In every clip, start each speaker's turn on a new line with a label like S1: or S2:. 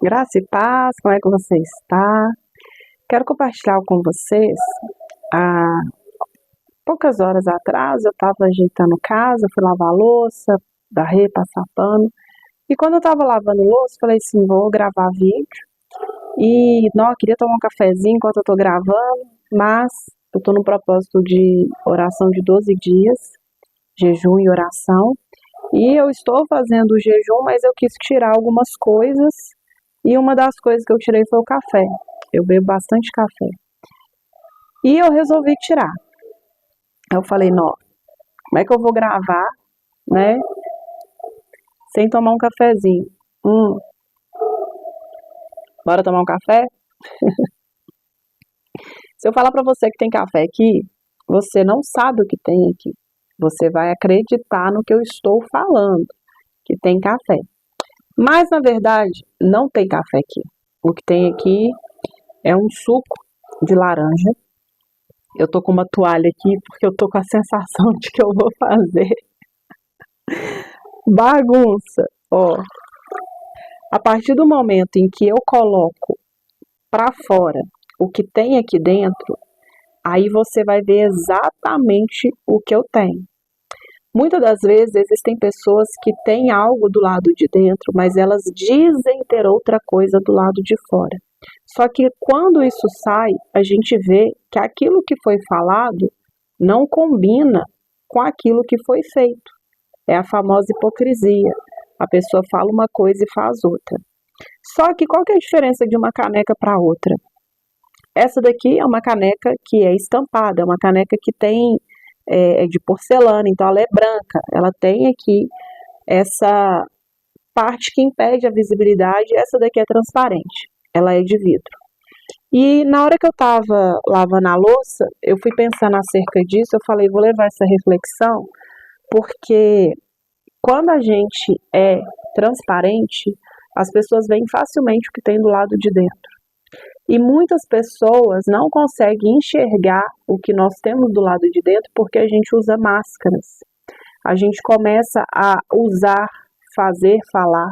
S1: Graça e paz, como é que você está? Quero compartilhar com vocês. Há poucas horas atrás eu estava ajeitando casa, fui lavar a louça, varrer, passar pano. E quando eu estava lavando louça, falei assim: vou gravar vídeo. E não, eu queria tomar um cafezinho enquanto eu estou gravando, mas eu estou no propósito de oração de 12 dias, jejum e oração. E eu estou fazendo o jejum, mas eu quis tirar algumas coisas. E uma das coisas que eu tirei foi o café. Eu bebo bastante café. E eu resolvi tirar. Eu falei, não, como é que eu vou gravar, né, sem tomar um cafezinho? Bora tomar um café? Se eu falar pra você que tem café aqui, você não sabe o que tem aqui. Você vai acreditar no que eu estou falando, que tem café. Mas, na verdade, não tem café aqui. O que tem aqui é um suco de laranja. Eu tô com uma toalha aqui porque eu tô com a sensação de que eu vou fazer bagunça. Ó, a partir do momento em que eu coloco para fora o que tem aqui dentro, aí você vai ver exatamente o que eu tenho. Muitas das vezes existem pessoas que têm algo do lado de dentro, mas elas dizem ter outra coisa do lado de fora. Só que quando isso sai, a gente vê que aquilo que foi falado não combina com aquilo que foi feito. É a famosa hipocrisia. A pessoa fala uma coisa e faz outra. Só que qual que é a diferença de uma caneca para outra? Essa daqui é uma caneca que é estampada, é uma caneca que tem de porcelana, então ela é branca. Ela tem aqui essa parte que impede a visibilidade, essa daqui é transparente, ela é de vidro. E na hora que eu estava lavando a louça, eu fui pensando acerca disso, eu falei, vou levar essa reflexão, porque quando a gente é transparente, as pessoas veem facilmente o que tem do lado de dentro. E muitas pessoas não conseguem enxergar o que nós temos do lado de dentro porque a gente usa máscaras. A gente começa a usar, fazer, falar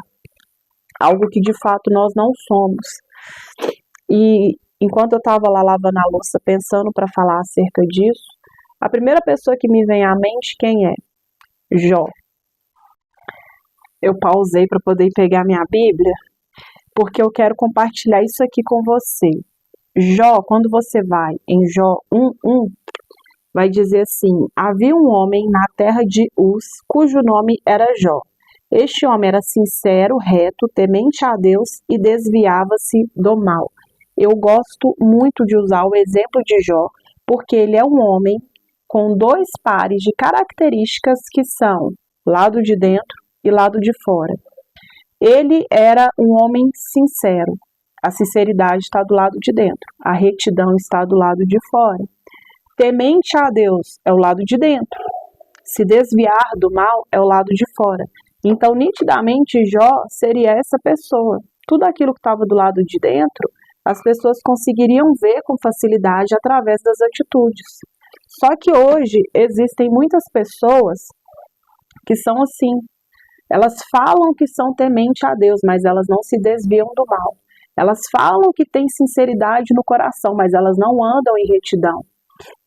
S1: algo que de fato nós não somos. E enquanto eu estava lá lavando a louça pensando para falar acerca disso, a primeira pessoa que me vem à mente, quem é? Jó. Eu pausei para poder pegar minha Bíblia, porque eu quero compartilhar isso aqui com você. Jó, quando você vai em Jó 1:1, vai dizer assim: havia um homem na terra de Uz, cujo nome era Jó. Este homem era sincero, reto, temente a Deus e desviava-se do mal. Eu gosto muito de usar o exemplo de Jó, porque ele é um homem com dois pares de características que são lado de dentro e lado de fora. Ele era um homem sincero. A sinceridade está do lado de dentro, a retidão está do lado de fora. Temente a Deus é o lado de dentro, se desviar do mal é o lado de fora. Então, nitidamente, Jó seria essa pessoa. Tudo aquilo que estava do lado de dentro, as pessoas conseguiriam ver com facilidade através das atitudes. Só que hoje existem muitas pessoas que são assim. Elas falam que são temente a Deus, mas elas não se desviam do mal. Elas falam que têm sinceridade no coração, mas elas não andam em retidão.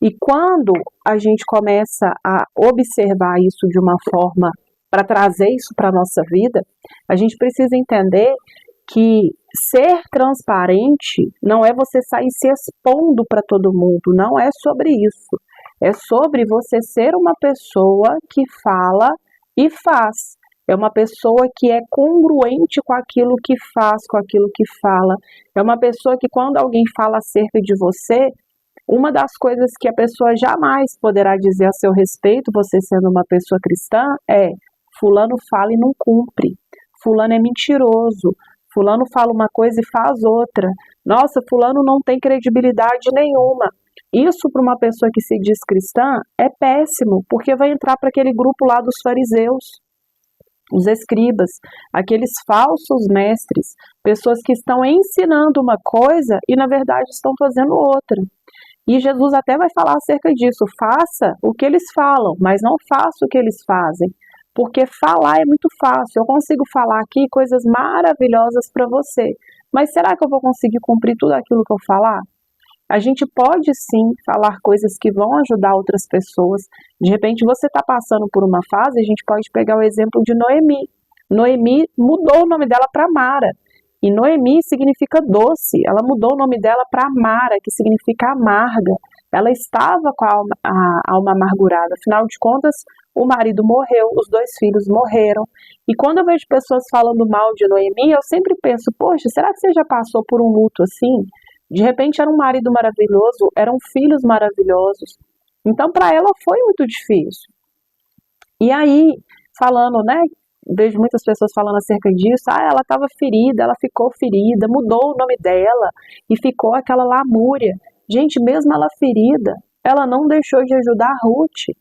S1: E quando a gente começa a observar isso de uma forma para trazer isso para a nossa vida, a gente precisa entender que ser transparente não é você sair se expondo para todo mundo, não é sobre isso. É sobre você ser uma pessoa que fala e faz. É uma pessoa que é congruente com aquilo que faz, com aquilo que fala. É uma pessoa que quando alguém fala acerca de você, uma das coisas que a pessoa jamais poderá dizer a seu respeito, você sendo uma pessoa cristã, é: fulano fala e não cumpre. Fulano é mentiroso. Fulano fala uma coisa e faz outra. Nossa, fulano não tem credibilidade nenhuma. Isso para uma pessoa que se diz cristã é péssimo, porque vai entrar para aquele grupo lá dos fariseus, os escribas, aqueles falsos mestres, pessoas que estão ensinando uma coisa e na verdade estão fazendo outra. E Jesus até vai falar acerca disso: faça o que eles falam, mas não faça o que eles fazem. Porque falar é muito fácil. Eu consigo falar aqui coisas maravilhosas para você, mas será que eu vou conseguir cumprir tudo aquilo que eu falar? A gente pode sim falar coisas que vão ajudar outras pessoas. De repente você está passando por uma fase, a gente pode pegar o exemplo de Noemi. Noemi mudou o nome dela para Mara. E Noemi significa doce. Ela mudou o nome dela para Mara, que significa amarga. Ela estava com a alma amargurada. Afinal de contas, o marido morreu, os 2 filhos morreram. E quando eu vejo pessoas falando mal de Noemi, eu sempre penso, poxa, será que você já passou por um luto assim? De repente era um marido maravilhoso, eram filhos maravilhosos. Então para ela foi muito difícil. E aí, falando, né, vejo muitas pessoas falando acerca disso, ela estava ferida, ela ficou ferida, mudou o nome dela e ficou aquela lamúria. Gente, mesmo ela ferida, ela não deixou de ajudar Ruth.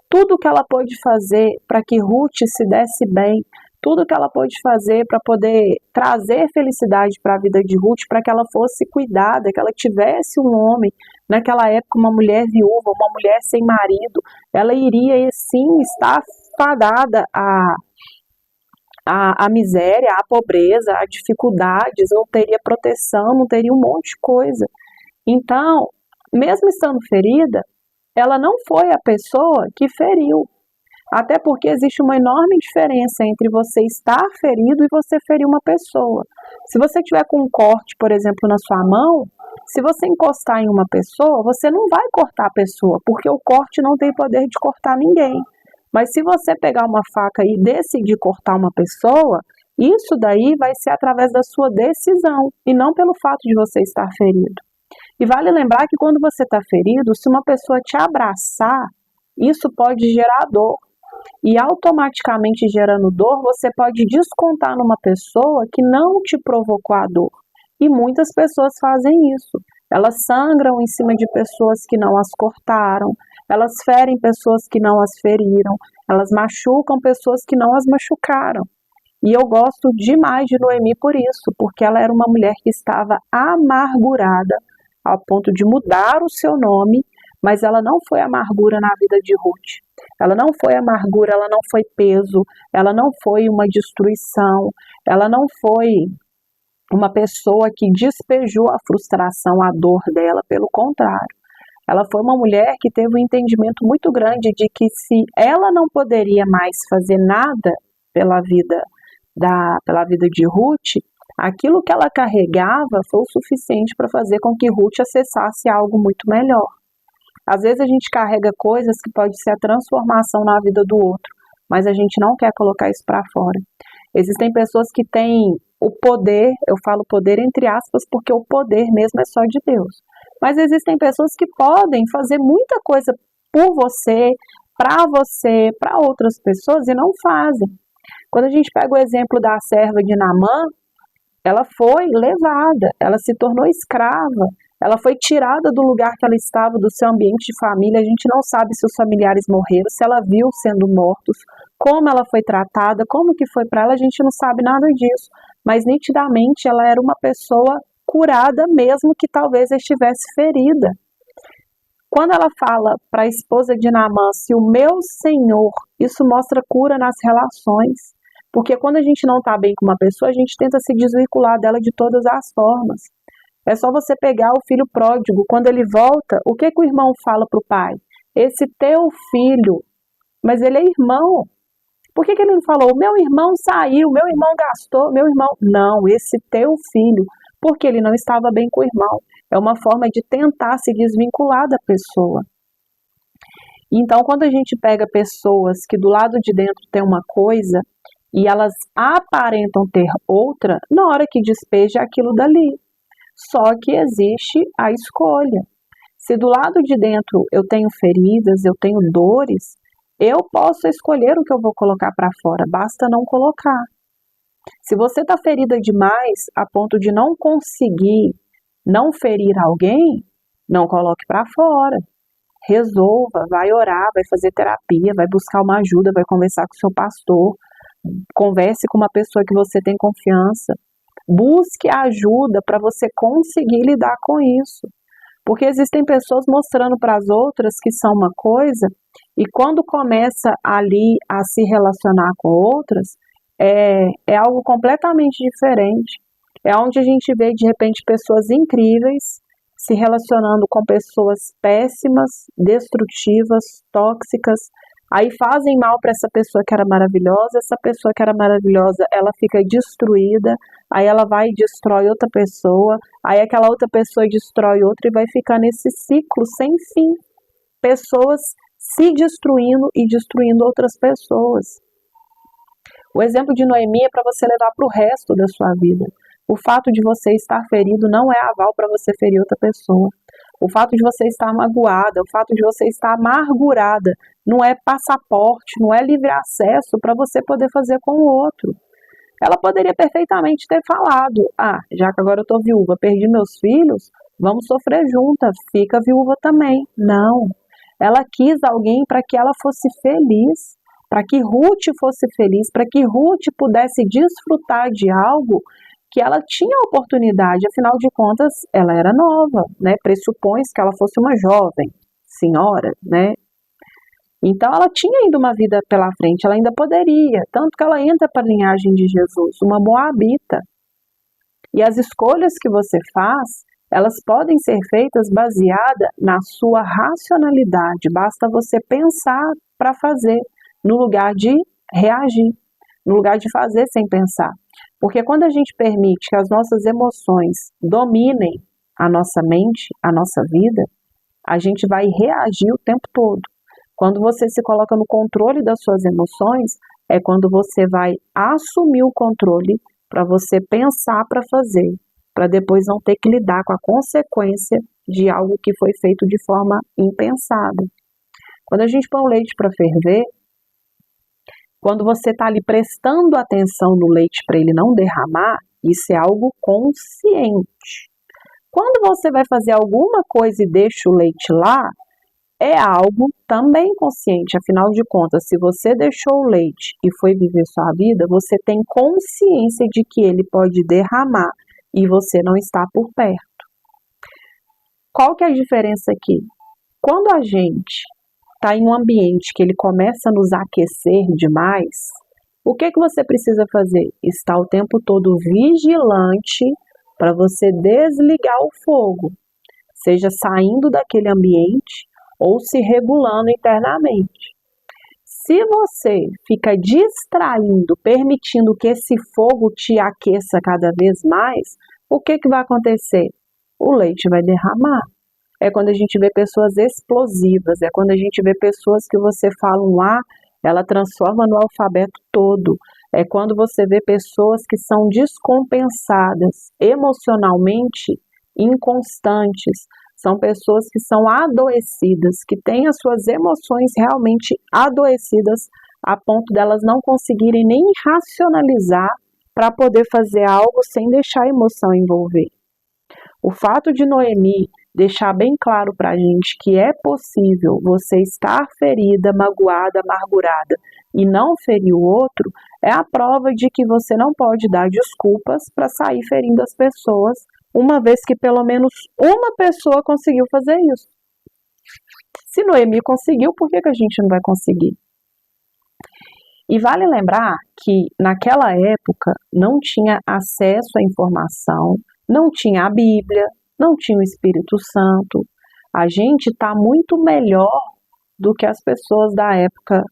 S1: Tudo que ela pôde fazer para que Ruth se desse bem, tudo que ela pôde fazer para poder trazer felicidade para a vida de Ruth, para que ela fosse cuidada, que ela tivesse um homem, naquela época uma mulher viúva, uma mulher sem marido, ela iria sim estar fadada à miséria, à pobreza, a dificuldades, não teria proteção, não teria um monte de coisa. Então, mesmo estando ferida, ela não foi a pessoa que feriu. Até porque existe uma enorme diferença entre você estar ferido e você ferir uma pessoa. Se você tiver com um corte, por exemplo, na sua mão, se você encostar em uma pessoa, você não vai cortar a pessoa, porque o corte não tem poder de cortar ninguém. Mas se você pegar uma faca e decidir cortar uma pessoa, isso daí vai ser através da sua decisão e não pelo fato de você estar ferido. E vale lembrar que quando você está ferido, se uma pessoa te abraçar, isso pode gerar dor. E automaticamente gerando dor, você pode descontar numa pessoa que não te provocou a dor. E muitas pessoas fazem isso. Elas sangram em cima de pessoas que não as cortaram, elas ferem pessoas que não as feriram, elas machucam pessoas que não as machucaram. E eu gosto demais de Noemi por isso, porque ela era uma mulher que estava amargurada, ao ponto de mudar o seu nome, mas ela não foi amargura na vida de Ruth. Ela não foi amargura, ela não foi peso, ela não foi uma destruição, ela não foi uma pessoa que despejou a frustração, a dor dela, pelo contrário. Ela foi uma mulher que teve um entendimento muito grande de que se ela não poderia mais fazer nada pela vida de Ruth, aquilo que ela carregava foi o suficiente para fazer com que Ruth acessasse algo muito melhor. Às vezes a gente carrega coisas que pode ser a transformação na vida do outro, mas a gente não quer colocar isso para fora. Existem pessoas que têm o poder, eu falo poder entre aspas, porque o poder mesmo é só de Deus. Mas existem pessoas que podem fazer muita coisa por você, para outras pessoas e não fazem. Quando a gente pega o exemplo da serva de Naamã, ela foi levada, ela se tornou escrava, ela foi tirada do lugar que ela estava, do seu ambiente de família. A gente não sabe se os familiares morreram, se ela viu sendo mortos, como ela foi tratada, como que foi para ela, a gente não sabe nada disso. Mas nitidamente ela era uma pessoa curada, mesmo que talvez estivesse ferida. Quando ela fala para a esposa de Naamã, se o meu Senhor, isso mostra cura nas relações. Porque quando a gente não está bem com uma pessoa, a gente tenta se desvincular dela de todas as formas. É só você pegar o filho pródigo, quando ele volta, o que o irmão fala para o pai? Esse teu filho, mas ele é irmão. Por que ele não falou, meu irmão saiu, meu irmão gastou, meu irmão... Não, esse teu filho, porque ele não estava bem com o irmão. É uma forma de tentar se desvincular da pessoa. Então, quando a gente pega pessoas que do lado de dentro tem uma coisa e elas aparentam ter outra, na hora que despeja aquilo dali. Só que existe a escolha. Se do lado de dentro eu tenho feridas, eu tenho dores, eu posso escolher o que eu vou colocar para fora, basta não colocar. Se você está ferida demais a ponto de não conseguir não ferir alguém, não coloque para fora. Resolva, vai orar, vai fazer terapia, vai buscar uma ajuda, vai conversar com o seu pastor, converse com uma pessoa que você tem confiança. Busque ajuda para você conseguir lidar com isso. Porque existem pessoas mostrando para as outras que são uma coisa, e quando começa ali a se relacionar com outras, é algo completamente diferente. É onde a gente vê, de repente, pessoas incríveis se relacionando com pessoas péssimas, destrutivas, tóxicas. Aí fazem mal para essa pessoa que era maravilhosa, essa pessoa que era maravilhosa, ela fica destruída, aí ela vai e destrói outra pessoa, aí aquela outra pessoa destrói outra e vai ficar nesse ciclo sem fim. Pessoas se destruindo e destruindo outras pessoas. O exemplo de Noemi é para você levar para o resto da sua vida. O fato de você estar ferido não é aval para você ferir outra pessoa. O fato de você estar magoada, o fato de você estar amargurada, não é passaporte, não é livre acesso para você poder fazer com o outro. Ela poderia perfeitamente ter falado, já que agora eu estou viúva, perdi meus filhos, vamos sofrer juntas, fica viúva também. Não. Ela quis alguém para que ela fosse feliz, para que Ruth fosse feliz, para que Ruth pudesse desfrutar de algo que ela tinha oportunidade, afinal de contas, ela era nova, né? Pressupõe-se que ela fosse uma jovem senhora, né? Então, ela tinha ainda uma vida pela frente, ela ainda poderia, tanto que ela entra para a linhagem de Jesus, uma moabita. E as escolhas que você faz, elas podem ser feitas baseada na sua racionalidade, basta você pensar para fazer, no lugar de reagir, no lugar de fazer sem pensar. Porque quando a gente permite que as nossas emoções dominem a nossa mente, a nossa vida, a gente vai reagir o tempo todo. Quando você se coloca no controle das suas emoções, é quando você vai assumir o controle para você pensar para fazer, para depois não ter que lidar com a consequência de algo que foi feito de forma impensada. Quando a gente põe o leite para ferver, quando você está ali prestando atenção no leite para ele não derramar, isso é algo consciente. Quando você vai fazer alguma coisa e deixa o leite lá, é algo também consciente. Afinal de contas, se você deixou o leite e foi viver sua vida, você tem consciência de que ele pode derramar e você não está por perto. Qual que é a diferença aqui? Quando a gente está em um ambiente que ele começa a nos aquecer demais, o que você precisa fazer? Estar o tempo todo vigilante para você desligar o fogo, seja saindo daquele ambiente ou se regulando internamente. Se você fica distraindo, permitindo que esse fogo te aqueça cada vez mais, o que vai acontecer? O leite vai derramar. É quando a gente vê pessoas explosivas, é quando a gente vê pessoas que você fala um A, ela transforma no alfabeto todo. É quando você vê pessoas que são descompensadas, emocionalmente inconstantes. São pessoas que são adoecidas, que têm as suas emoções realmente adoecidas, a ponto delas não conseguirem nem racionalizar para poder fazer algo sem deixar a emoção envolver. O fato de Noemi deixar bem claro para a gente que é possível você estar ferida, magoada, amargurada e não ferir o outro, é a prova de que você não pode dar desculpas para sair ferindo as pessoas, uma vez que pelo menos uma pessoa conseguiu fazer isso. Se Noemi conseguiu, por que a gente não vai conseguir? E vale lembrar que naquela época não tinha acesso à informação, não tinha a Bíblia, não tinha o Espírito Santo. A gente está muito melhor do que as pessoas da época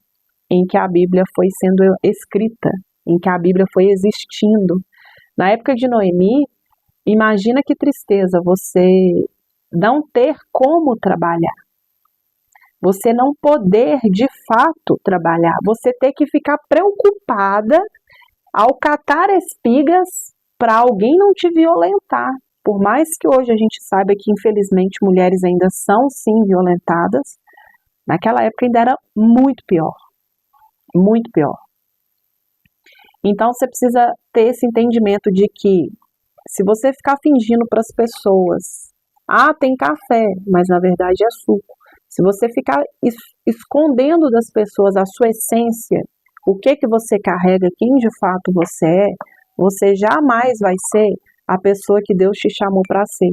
S1: em que a Bíblia foi sendo escrita, em que a Bíblia foi existindo. Na época de Noemi, imagina que tristeza você não ter como trabalhar. Você não poder de fato trabalhar. Você ter que ficar preocupada ao catar espigas para alguém não te violentar. Por mais que hoje a gente saiba que, infelizmente, mulheres ainda são, sim, violentadas, naquela época ainda era muito pior. Muito pior. Então, você precisa ter esse entendimento de que, se você ficar fingindo para as pessoas, tem café, mas na verdade é suco. Se você ficar escondendo das pessoas a sua essência, o que você carrega, quem de fato você jamais vai ser a pessoa que Deus te chamou para ser.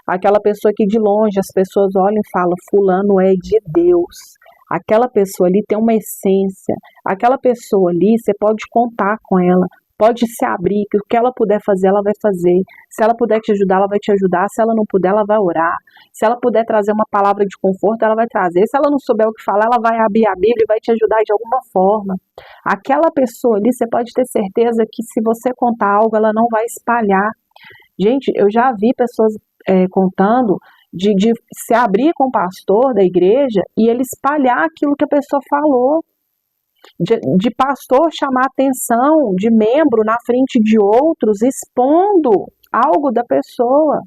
S1: Aquela pessoa que de longe as pessoas olham e falam, fulano é de Deus. Aquela pessoa ali tem uma essência. Aquela pessoa ali, você pode contar com ela. Pode se abrir, que o que ela puder fazer, ela vai fazer. Se ela puder te ajudar, ela vai te ajudar. Se ela não puder, ela vai orar. Se ela puder trazer uma palavra de conforto, ela vai trazer. Se ela não souber o que falar, ela vai abrir a Bíblia e vai te ajudar de alguma forma. Aquela pessoa ali, você pode ter certeza que se você contar algo, ela não vai espalhar. Gente, eu já vi pessoas contando de se abrir com o pastor da igreja e ele espalhar aquilo que a pessoa falou. De pastor chamar atenção de membro na frente de outros, expondo algo da pessoa.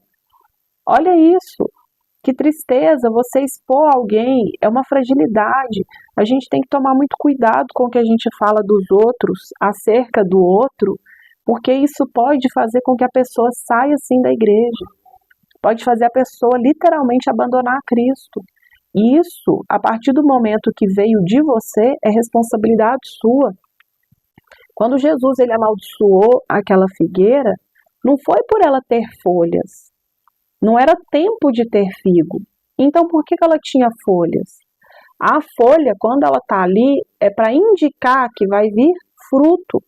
S1: Olha isso, que tristeza, você expor alguém é uma fragilidade. A gente tem que tomar muito cuidado com o que a gente fala dos outros, acerca do outro, porque isso pode fazer com que a pessoa saia assim da igreja. Pode fazer a pessoa literalmente abandonar Cristo. Isso, a partir do momento que veio de você, é responsabilidade sua. Quando Jesus ele amaldiçoou aquela figueira, não foi por ela ter folhas. Não era tempo de ter figo. Então, por que ela tinha folhas? A folha, quando ela está ali, é para indicar que vai vir fruto.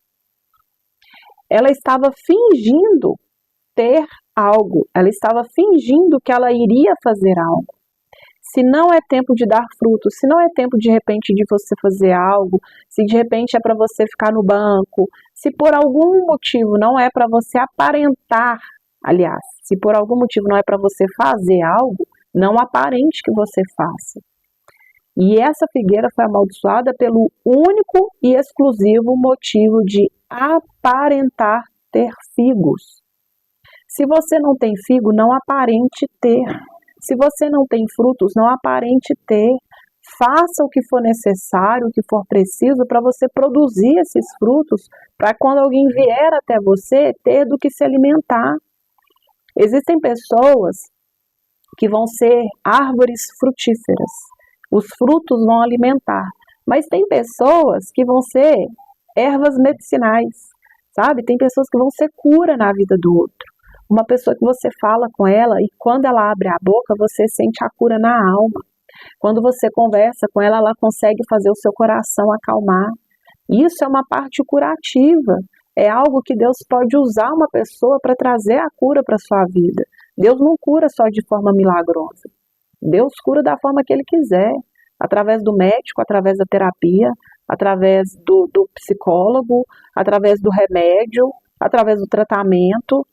S1: Ela estava fingindo ter algo. Ela estava fingindo que ela iria fazer algo. Se não é tempo de dar fruto, se não é tempo de repente de você fazer algo, se de repente é para você ficar no banco, se por algum motivo não é para você aparentar, aliás, se por algum motivo não é para você fazer algo, não aparente que você faça. E essa figueira foi amaldiçoada pelo único e exclusivo motivo de aparentar ter figos. Se você não tem figo, não aparente ter. Se você não tem frutos, não aparente ter. Faça o que for necessário, o que for preciso para você produzir esses frutos, para quando alguém vier até você, ter do que se alimentar. Existem pessoas que vão ser árvores frutíferas. Os frutos vão alimentar. Mas tem pessoas que vão ser ervas medicinais, sabe? Tem pessoas que vão ser cura na vida do outro. Uma pessoa que você fala com ela e quando ela abre a boca, você sente a cura na alma. Quando você conversa com ela, ela consegue fazer o seu coração acalmar. Isso é uma parte curativa. É algo que Deus pode usar uma pessoa para trazer a cura para a sua vida. Deus não cura só de forma milagrosa. Deus cura da forma que Ele quiser. Através do médico, através da terapia, através do psicólogo, através do remédio, através do tratamento.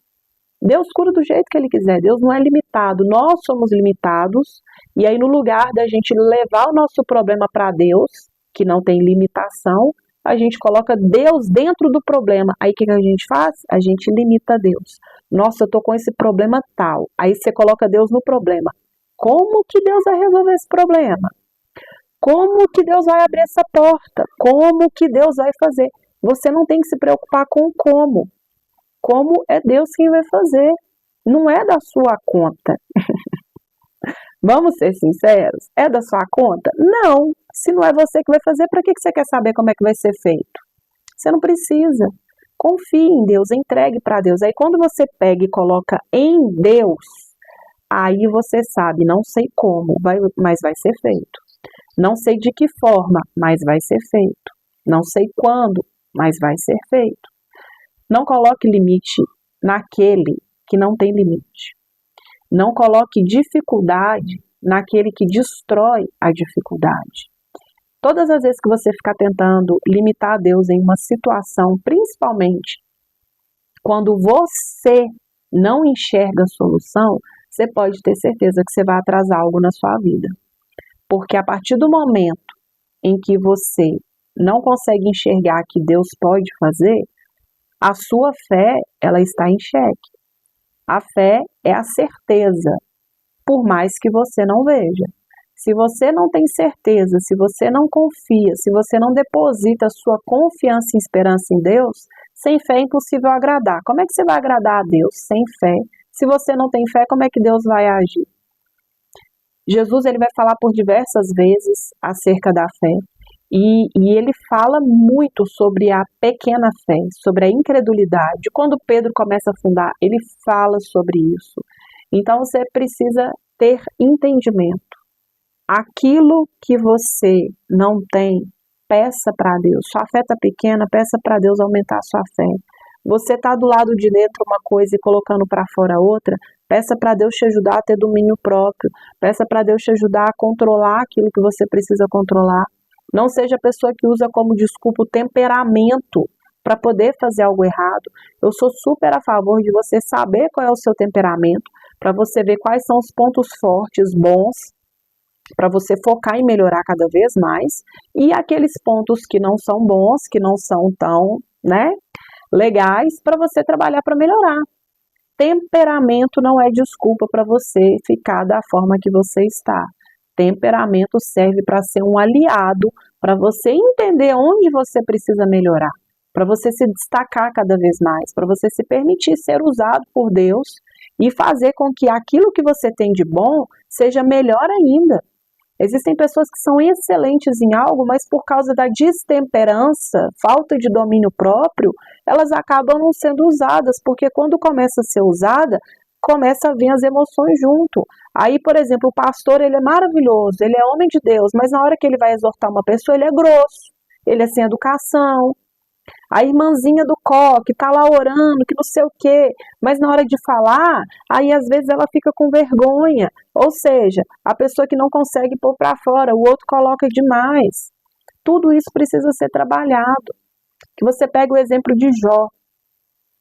S1: Deus cura do jeito que Ele quiser, Deus não é limitado, nós somos limitados, e aí no lugar da gente levar o nosso problema para Deus, que não tem limitação, a gente coloca Deus dentro do problema. Aí o que a gente faz? A gente limita Deus. Nossa, eu tô com esse problema tal. Aí você coloca Deus no problema. Como que Deus vai resolver esse problema? Como que Deus vai abrir essa porta? Como que Deus vai fazer? Você não tem que se preocupar com o como. Como é Deus quem vai fazer. Não é da sua conta. Vamos ser sinceros? É da sua conta? Não. Se não é você que vai fazer, para que você quer saber como é que vai ser feito? Você não precisa. Confie em Deus, entregue para Deus. Aí quando você pega e coloca em Deus, aí você sabe, não sei como, mas vai ser feito. Não sei de que forma, mas vai ser feito. Não sei quando, mas vai ser feito. Não coloque limite naquele que não tem limite. Não coloque dificuldade naquele que destrói a dificuldade. Todas as vezes que você ficar tentando limitar Deus em uma situação, principalmente quando você não enxerga a solução, você pode ter certeza que você vai atrasar algo na sua vida. Porque a partir do momento em que você não consegue enxergar que Deus pode fazer, a sua fé, ela está em xeque. A fé é a certeza, por mais que você não veja. Se você não tem certeza, se você não confia, se você não deposita sua confiança e esperança em Deus, sem fé é impossível agradar. Como é que você vai agradar a Deus sem fé? Se você não tem fé, como é que Deus vai agir? Jesus ele vai falar por diversas vezes acerca da fé. E ele fala muito sobre a pequena fé, sobre a incredulidade. Quando Pedro começa a afundar, ele fala sobre isso. Então você precisa ter entendimento. Aquilo que você não tem, peça para Deus. Sua fé está pequena, peça para Deus aumentar a sua fé. Você está do lado de dentro uma coisa e colocando para fora outra, peça para Deus te ajudar a ter domínio próprio. Peça para Deus te ajudar a controlar aquilo que você precisa controlar. Não seja a pessoa que usa como desculpa o temperamento para poder fazer algo errado. Eu sou super a favor de você saber qual é o seu temperamento, para você ver quais são os pontos fortes, bons, para você focar em melhorar cada vez mais, e aqueles pontos que não são bons, que não são tão, legais, para você trabalhar para melhorar. Temperamento não é desculpa para você ficar da forma que você está. Temperamento serve para ser um aliado, para você entender onde você precisa melhorar, para você se destacar cada vez mais, para você se permitir ser usado por Deus e fazer com que aquilo que você tem de bom seja melhor ainda. Existem pessoas que são excelentes em algo, mas por causa da destemperança, falta de domínio próprio, elas acabam não sendo usadas, porque quando começa a ser usada, começa a vir as emoções junto. Aí, por exemplo, o pastor, ele é maravilhoso, ele é homem de Deus, mas na hora que ele vai exortar uma pessoa, ele é grosso, ele é sem educação. A irmãzinha do coque está lá orando, que não sei o quê, mas na hora de falar, aí às vezes ela fica com vergonha. Ou seja, a pessoa que não consegue pôr para fora, o outro coloca demais. Tudo isso precisa ser trabalhado. Que você pegue o exemplo de Jó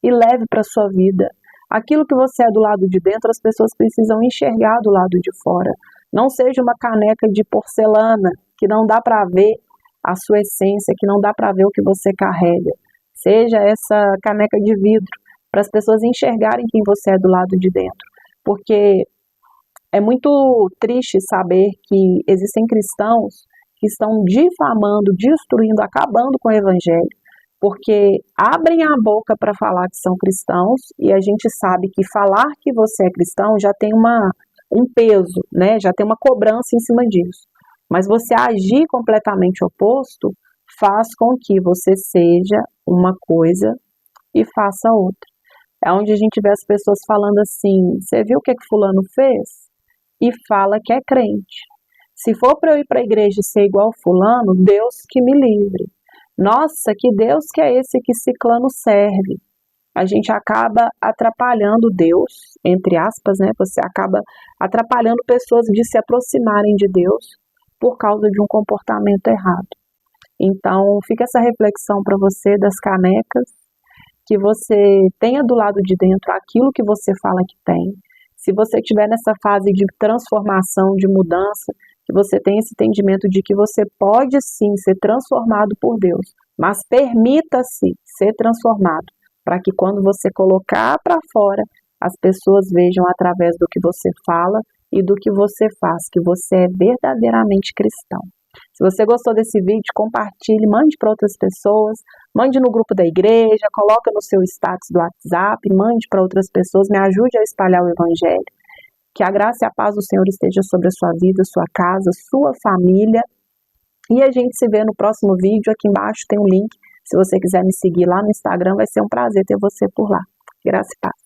S1: e leve para a sua vida. Aquilo que você é do lado de dentro, as pessoas precisam enxergar do lado de fora. Não seja uma caneca de porcelana, que não dá para ver a sua essência, que não dá para ver o que você carrega. Seja essa caneca de vidro, para as pessoas enxergarem quem você é do lado de dentro. Porque é muito triste saber que existem cristãos que estão difamando, destruindo, acabando com o evangelho, porque abrem a boca para falar que são cristãos, e a gente sabe que falar que você é cristão já tem um peso, já tem uma cobrança em cima disso. Mas você agir completamente oposto faz com que você seja uma coisa e faça outra. É onde a gente vê as pessoas falando assim, você viu o que fulano fez? E fala que é crente. Se for para eu ir para a igreja e ser igual fulano, Deus que me livre. Nossa, que Deus que é esse que ciclano serve? A gente acaba atrapalhando Deus, entre aspas, Você acaba atrapalhando pessoas de se aproximarem de Deus por causa de um comportamento errado. Então, fica essa reflexão para você das canecas, que você tenha do lado de dentro aquilo que você fala que tem. Se você estiver nessa fase de transformação, de mudança, que você tenha esse entendimento de que você pode sim ser transformado por Deus, mas permita-se ser transformado, para que quando você colocar para fora, as pessoas vejam através do que você fala e do que você faz, que você é verdadeiramente cristão. Se você gostou desse vídeo, compartilhe, mande para outras pessoas, mande no grupo da igreja, coloca no seu status do WhatsApp, mande para outras pessoas, me ajude a espalhar o evangelho. Que a graça e a paz do Senhor esteja sobre a sua vida, sua casa, sua família. E a gente se vê no próximo vídeo. Aqui embaixo tem um link. Se você quiser me seguir lá no Instagram, vai ser um prazer ter você por lá. Graça e paz.